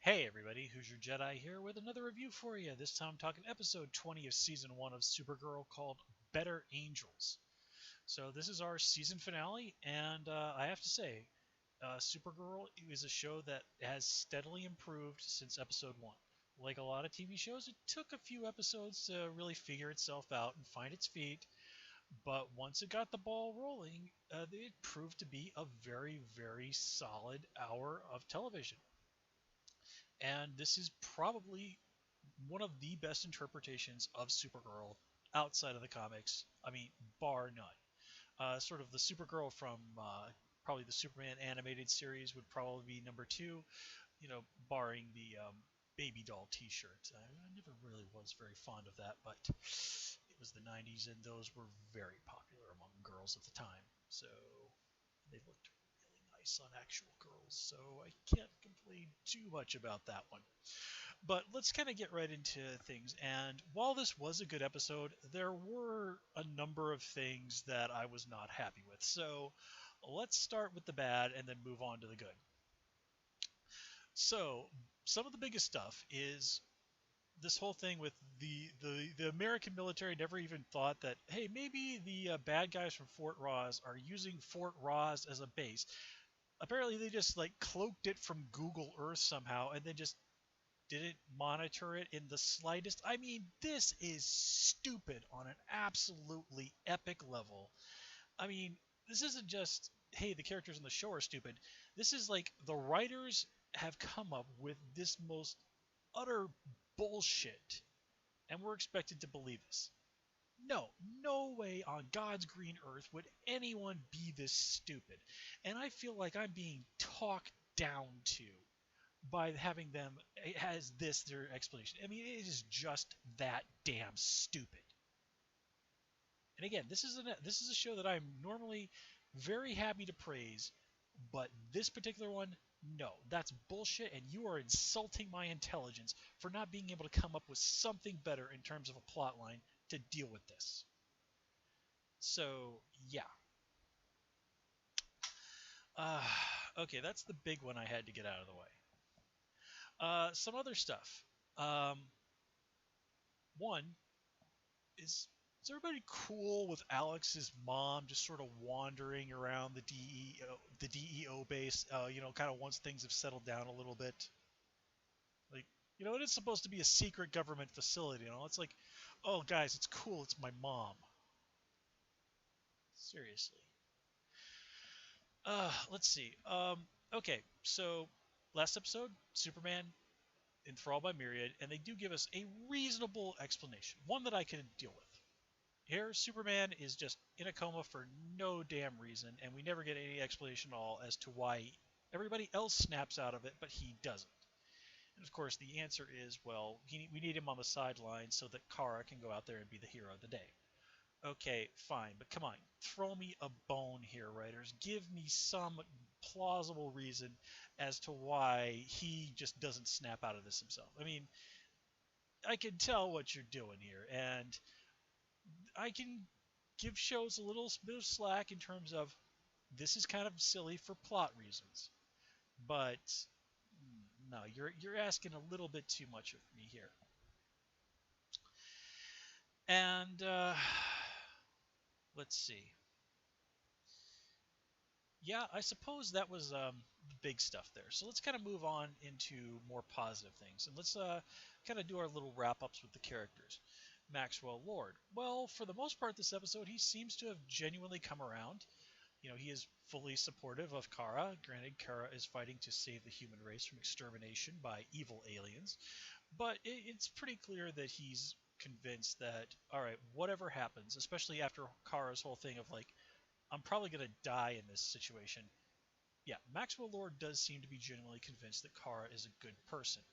Hey everybody, Who's Your Jedi here with another review for you. This time I'm talking episode 20 of season 1 of Supergirl called Better Angels. So this is our season finale, and I have to say, Supergirl is a show that has steadily improved since episode 1. Like a lot of TV shows, it took a few episodes to really figure itself out and find its feet, but once it got the ball rolling, it proved to be a very, very solid hour of television. And this is probably one of the best interpretations of Supergirl outside of the comics. I mean, bar none. Sort of the Supergirl from probably the Superman animated series would probably be number two, barring the baby doll T-shirt. I never really was very fond of that, but it was the 90s, and those were very popular among girls at the time. So they looked really nice on actual girls, so I can't complain too much about that one. But let's kind of get right into things. And while this was a good episode, there were a number of things that I was not happy with. So let's start with the bad and then move on to the good. So, some of the biggest stuff is this whole thing with the American military never even thought that, hey, maybe the bad guys from Fort Ross are using Fort Ross as a base. Apparently, they just like cloaked it from Google Earth somehow and then just didn't monitor it in the slightest. I mean, this is stupid on an absolutely epic level. I mean, this isn't just, hey, the characters in the show are stupid. This is like the writers have come up with this most utter bullshit, and we're expected to believe this. No, no way on God's green earth would anyone be this stupid. And I feel like I'm being talked down to by having them as this their explanation. I mean, it is just that damn stupid. And again, this is a show that I'm normally very happy to praise, but this particular one, no, that's bullshit, and you are insulting my intelligence for not being able to come up with something better in terms of a plot line to deal with this. So yeah, uh, okay, that's the big one I had to get out of the way. Some other stuff. Um, One, is everybody cool with Alex's mom just sort of wandering around the DEO base? Kind of once things have settled down a little bit. Like, it is supposed to be a secret government facility. It's like, oh guys, it's cool. It's my mom. Seriously. Let's see. Okay, so last episode, Superman enthralled by Myriad, and they do give us a reasonable explanation, one that I can deal with. Here, Superman is just in a coma for no damn reason, and we never get any explanation at all as to why everybody else snaps out of it, but he doesn't. And of course, the answer is, well, we need him on the sidelines so that Kara can go out there and be the hero of the day. Okay, fine, but come on, throw me a bone here, writers. Give me some plausible reason as to why he just doesn't snap out of this himself. I mean, I can tell what you're doing here, and I can give shows a little bit of slack in terms of this is kind of silly for plot reasons, but no, you're asking a little bit too much of me here. And let's see. Yeah, I suppose that was big stuff there. So let's kind of move on into more positive things, and let's kind of do our little wrap ups with the characters. Maxwell Lord. Well, for the most part, this episode he seems to have genuinely come around. He is fully supportive of Kara. Granted, Kara is fighting to save the human race from extermination by evil aliens, but it's pretty clear that he's convinced that, all right, whatever happens, especially after Kara's whole thing of like, I'm probably going to die in this situation. Yeah, Maxwell Lord does seem to be genuinely convinced that Kara is a good person.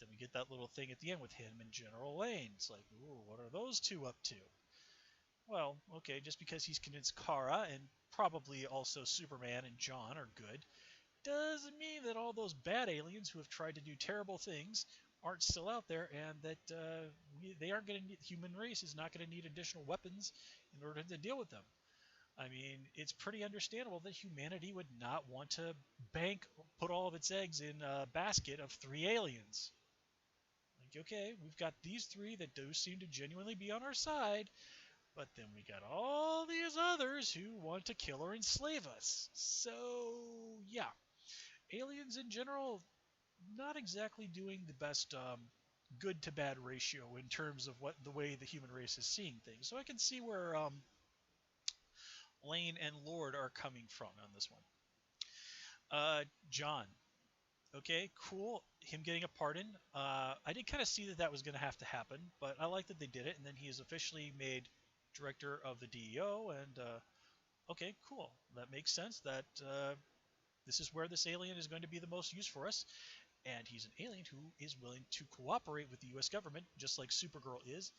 Then we get that little thing at the end with him and General Lane. It's like, ooh, what are those two up to? Well, okay, just because he's convinced Kara and probably also Superman and John are good, doesn't mean that all those bad aliens who have tried to do terrible things aren't still out there, and that they aren't going to need, human race is not going to need additional weapons in order to deal with them. I mean, it's pretty understandable that humanity would not want to put all of its eggs in a basket of three aliens. Like, okay, we've got these three that do seem to genuinely be on our side, but then we got all these others who want to kill or enslave us. So, yeah, aliens in general, not exactly doing the best good to bad ratio in terms of what the way the human race is seeing things. So I can see where Lane and Lord are coming from on this one. John. Okay, cool. Him getting a pardon. I did kind of see that that was going to have to happen, but I like that they did it. And then he is officially made director of the DEO. And okay, cool. That makes sense. That this is where this alien is going to be the most use for us. And he's an alien who is willing to cooperate with the U.S. government, just like Supergirl is,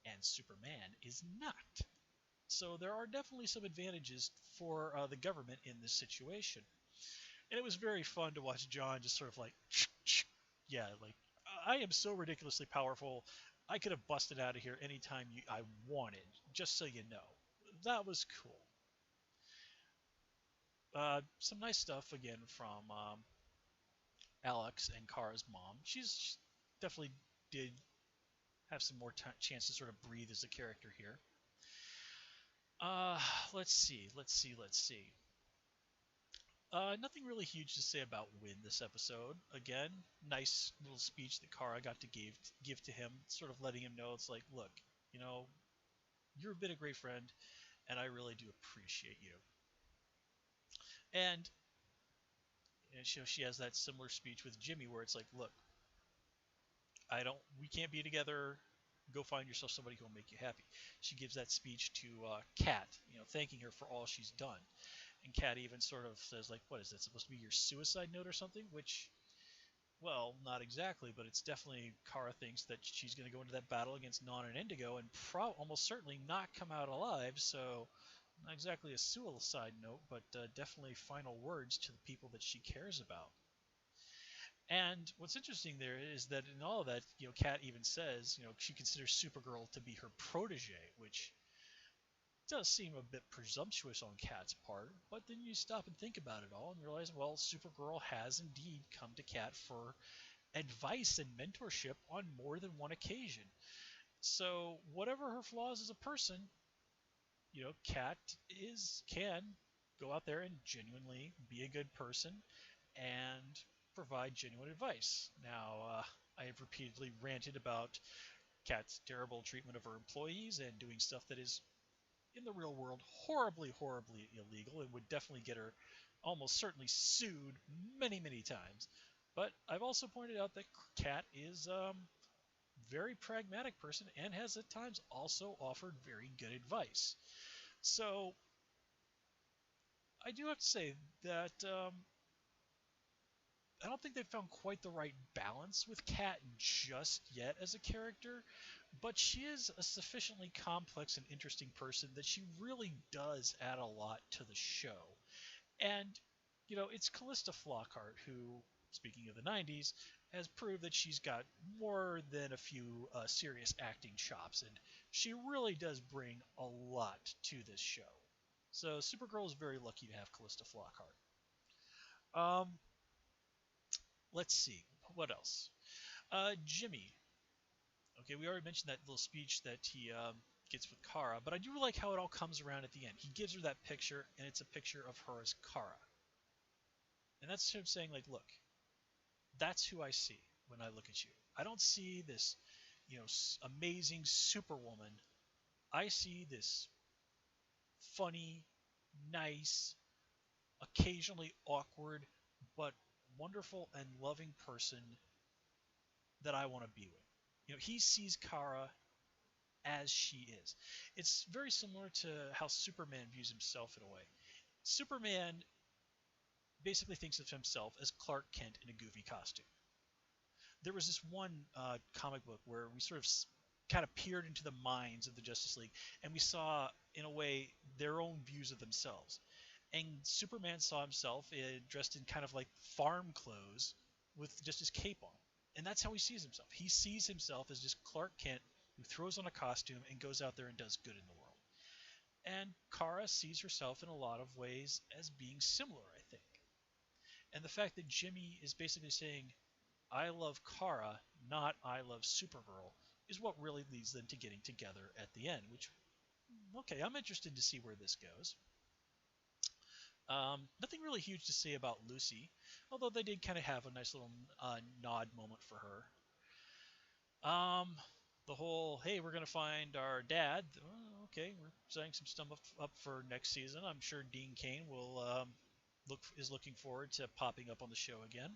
and Superman is not. So there are definitely some advantages for the government in this situation. And it was very fun to watch John just sort of like, yeah, like I am so ridiculously powerful. I could have busted out of here anytime I wanted, just so you know. That was cool. Some nice stuff again from Alex and Kara's mom. She definitely did have some more chance to sort of breathe as a character here. Uh, let's see. Nothing really huge to say about Win this episode. Again, nice little speech that Kara got to give to him, sort of letting him know it's like, look, you know, you've been a great friend, and I really do appreciate you. And, and she has that similar speech with Jimmy where it's like, look, we can't be together. Go find yourself somebody who will make you happy. She gives that speech to Kat, thanking her for all she's done. And Kat even sort of says, like, what is that supposed to be your suicide note or something? Which, well, not exactly, but it's definitely Kara thinks that she's going to go into that battle against Non and Indigo and almost certainly not come out alive. So, not exactly a suicide note, but definitely final words to the people that she cares about. And what's interesting there is that in all of that, Kat even says, she considers Supergirl to be her protege, which does seem a bit presumptuous on Kat's part. But then you stop and think about it all and realize, well, Supergirl has indeed come to Kat for advice and mentorship on more than one occasion. So whatever her flaws as a person, Kat can go out there and genuinely be a good person and provide genuine advice. Now, I have repeatedly ranted about Kat's terrible treatment of her employees and doing stuff that is in the real world horribly, horribly illegal and would definitely get her almost certainly sued many, many times. But I've also pointed out that Kat is very pragmatic person and has at times also offered very good advice. So I do have to say that I don't think they've found quite the right balance with Kat just yet as a character, but she is a sufficiently complex and interesting person that she really does add a lot to the show. And, it's Callista Flockhart who, speaking of the 90s, has proved that she's got more than a few serious acting chops, and she really does bring a lot to this show. So Supergirl is very lucky to have Callista Flockhart. Um, let's see. What else? Jimmy. Okay, we already mentioned that little speech that he gets with Kara, but I do like how it all comes around at the end. He gives her that picture, and it's a picture of her as Kara. And that's him saying, like, look, that's who I see when I look at you. I don't see this, amazing superwoman. I see this funny, nice, occasionally awkward, but wonderful and loving person that I want to be with. He sees Kara as she is. It's very similar to how Superman views himself in a way. Superman basically thinks of himself as Clark Kent in a goofy costume. There was this one comic book where we sort of kind of peered into the minds of the Justice League, and we saw, in a way, their own views of themselves. And Superman saw himself dressed in kind of like farm clothes with just his cape on. And that's how he sees himself. He sees himself as just Clark Kent who throws on a costume and goes out there and does good in the world. And Kara sees herself in a lot of ways as being similar, I think. And the fact that Jimmy is basically saying, I love Kara, not I love Supergirl, is what really leads them to getting together at the end, which, okay, I'm interested to see where this goes. Nothing really huge to say about Lucy, although they did kind of have a nice little nod moment for her. The whole, hey, we're going to find our dad. Okay, we're setting some stuff up for next season. I'm sure Dean Cain will is looking forward to popping up on the show again.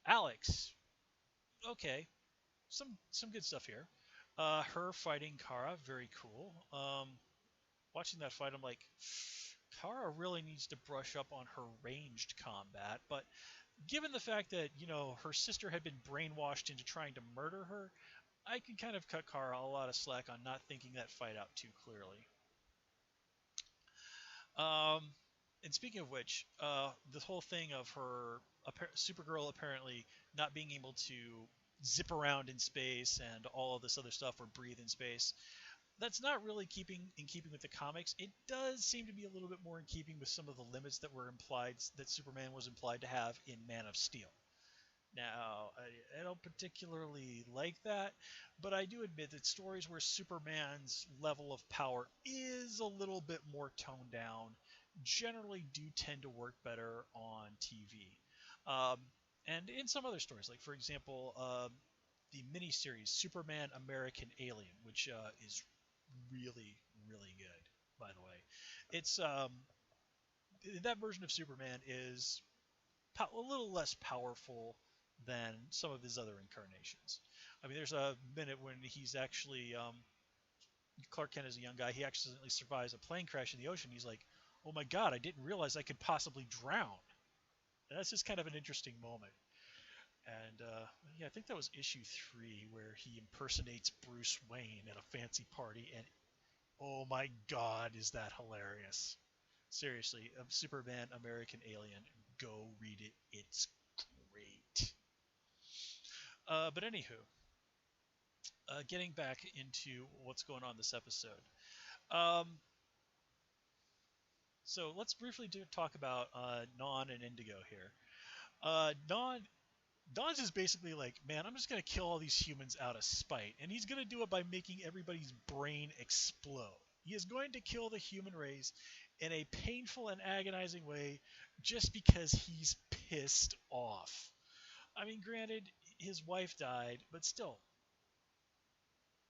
Alex, okay, some good stuff here. Her fighting Kara, very cool. Watching that fight, I'm like, Kara really needs to brush up on her ranged combat. But given the fact that her sister had been brainwashed into trying to murder her, I can kind of cut Kara a lot of slack on not thinking that fight out too clearly. Um, and speaking of which, this whole thing of her Supergirl apparently not being able to zip around in space and all of this other stuff or breathe in space, that's not really keeping with the comics. It does seem to be a little bit more in keeping with some of the limits that were implied that Superman was implied to have in Man of Steel. Now, I don't particularly like that, but I do admit that stories where Superman's level of power is a little bit more toned down generally do tend to work better on TV. Um, and in some other stories, like for example, the miniseries Superman American Alien, which is really, really good, by the way. It's that version of Superman is a little less powerful than some of his other incarnations. I mean, there's a minute when he's actually Clark Kent is a young guy. He accidentally survives a plane crash in the ocean. He's like, "Oh my God, I didn't realize I could possibly drown." And that's just kind of an interesting moment. And yeah, I think that was issue 3 where he impersonates Bruce Wayne at a fancy party, and oh my God, is that hilarious! Seriously, Superman American Alien, go read it. It's great. But anywho, getting back into what's going on this episode. Um, so let's briefly talk about Non and Indigo here. Don's is basically like, man, I'm just gonna kill all these humans out of spite, and he's gonna do it by making everybody's brain explode. He is going to kill the human race in a painful and agonizing way just because he's pissed off. I mean, granted, his wife died, but still,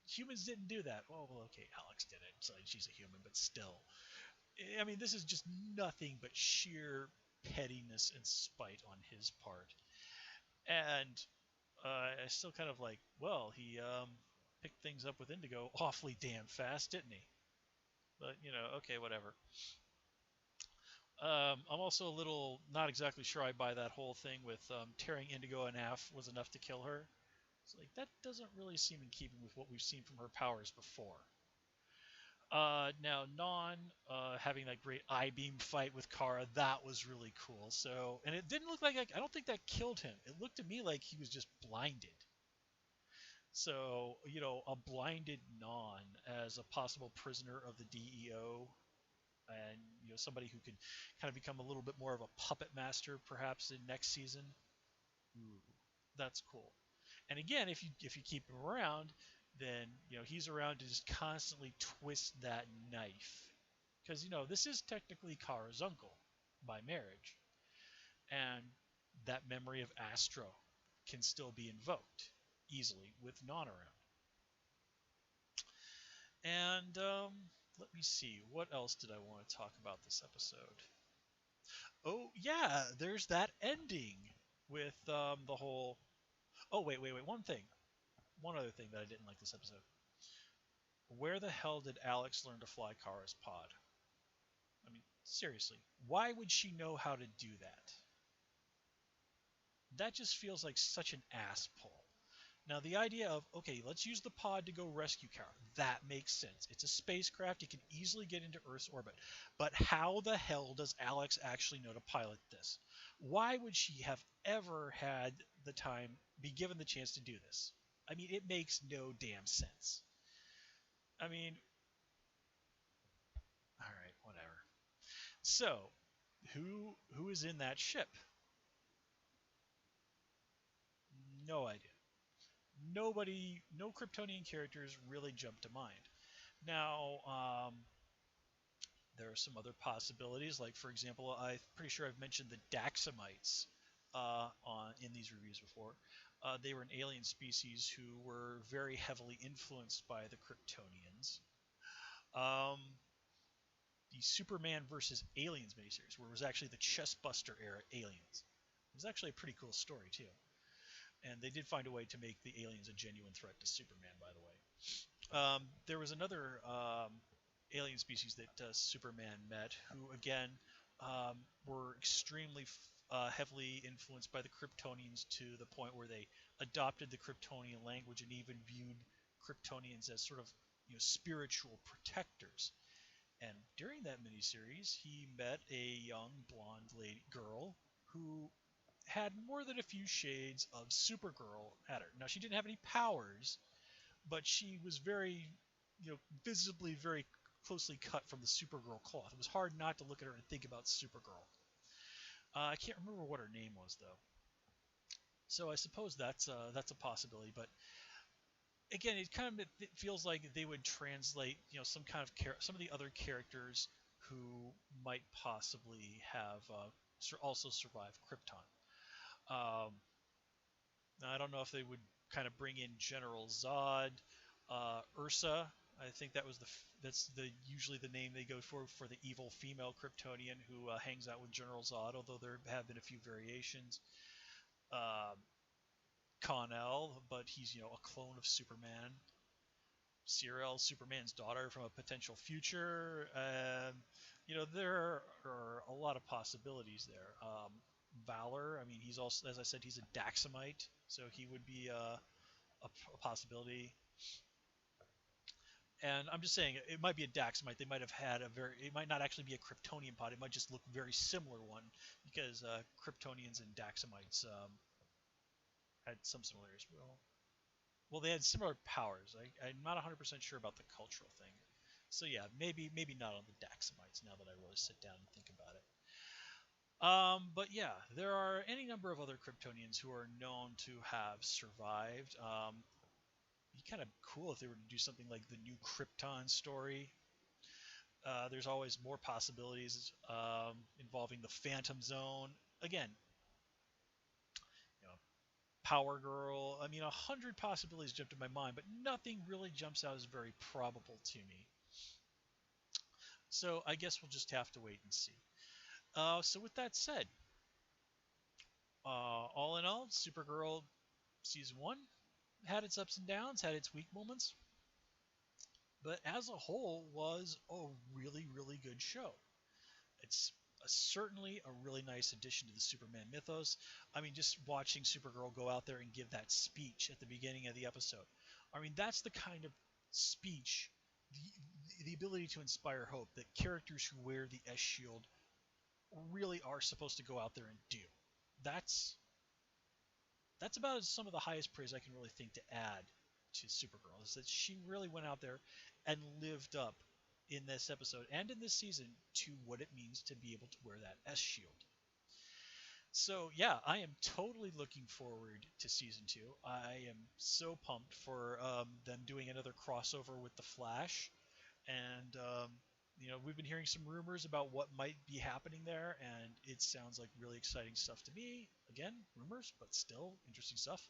humans didn't do that. Well, okay, Alex did it, so she's a human, but still. I mean, this is just nothing but sheer pettiness and spite on his part. And I still kind of like, well, he picked things up with Indigo awfully damn fast, didn't he? But, okay, whatever. I'm also a little not exactly sure I buy that whole thing with tearing Indigo in half was enough to kill her. It's like, that doesn't really seem in keeping with what we've seen from her powers before. Now, Non having that great eye beam fight with Kara, that was really cool. So, and it didn't look like I don't think that killed him. It looked to me like he was just blinded. So, a blinded Non as a possible prisoner of the DEO, and somebody who could kind of become a little bit more of a puppet master, perhaps in next season. Ooh, that's cool. And again, if you keep him around, then he's around to just constantly twist that knife, because this is technically Kara's uncle by marriage, and that memory of Astro can still be invoked easily with Non around. And let me see, what else did I want to talk about this episode? Oh yeah, there's that ending with the whole. Oh wait, one other thing that I didn't like this episode. Where the hell did Alex learn to fly Kara's pod? I mean, seriously, why would she know how to do that? That just feels like such an ass pull. Now, the idea of, okay, let's use the pod to go rescue Kara, that makes sense. It's a spacecraft, it can easily get into Earth's orbit. But how the hell does Alex actually know to pilot this? Why would she have ever had the time, be given the chance to do this? I mean, it makes no damn sense. I mean, So, who is in that ship? No idea. Nobody, no Kryptonian characters really jump to mind. Now, there are some other possibilities, like for example, I'm pretty sure I've mentioned the Daxamites on in these reviews before. They were an alien species who were very heavily influenced by the Kryptonians. Um, the Superman versus Aliens miniseries, where it was actually the Chestbuster era aliens. It was actually a pretty cool story too, and they did find a way to make the aliens a genuine threat to Superman. By the way, there was another alien species that Superman met, who again were extremely heavily influenced by the Kryptonians to the point where they adopted the Kryptonian language and even viewed Kryptonians as sort of spiritual protectors. And during that miniseries, he met a young blonde lady girl who had more than a few shades of Supergirl at her. Now she didn't have any powers, but she was very, visibly very closely cut from the Supergirl cloth. It was hard not to look at her and think about Supergirl. I can't remember what her name was though, so I suppose that's a possibility. But again, it feels like they would translate, some kind of some of the other characters who might possibly have also survived Krypton. Um, I don't know if they would kind of bring in General Zod, Ursa. I think that's the usually the name they go for the evil female Kryptonian who hangs out with General Zod. Although there have been a few variations. Um, Con-El, but he's a clone of Superman. Sierra, Superman's daughter from a potential future. There are a lot of possibilities there. Valor, I mean, he's also, as I said, he's a Daxamite, so he would be a possibility. And I'm just saying, it might be a Daxamite. They might have had it might not actually be a Kryptonian pod. It might just look very similar one because Kryptonians and Daxamites had some similarities. Well, they had similar powers. I'm not 100% sure about the cultural thing. So yeah, maybe not on the Daxamites now that I really sit down and think about it. But yeah, there are any number of other Kryptonians who are known to have survived. Be kind of cool if they were to do something like the new Krypton story. There's always more possibilities involving the Phantom Zone. Again, you know, Power Girl. I mean, 100 possibilities jumped in my mind, but nothing really jumps out as very probable to me. So I guess we'll just have to wait and see. So with that said, all in all, Supergirl season one had its ups and downs, had its weak moments, but as a whole was a really, really good show. It's certainly a really nice addition to the Superman mythos. I mean, just watching Supergirl go out there and give that speech at the beginning of the episode. I mean, that's the kind of speech, the ability to inspire hope that characters who wear the S shield really are supposed to go out there and do. That's that's about some of the highest praise I can really think to add to Supergirl is that she really went out there and lived up in this episode and in this season to what it means to be able to wear that S shield. So yeah, I am totally looking forward to season two. I am so pumped for them doing another crossover with the Flash, and we've been hearing some rumors about what might be happening there, and it sounds like really exciting stuff to me. Again, rumors, but still interesting stuff.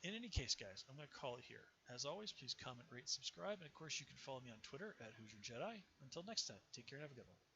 In any case, guys, I'm going to call it here. As always, please comment, rate, subscribe, and of course, you can follow me on Twitter at Hoosier Jedi. Until next time, take care and have a good one.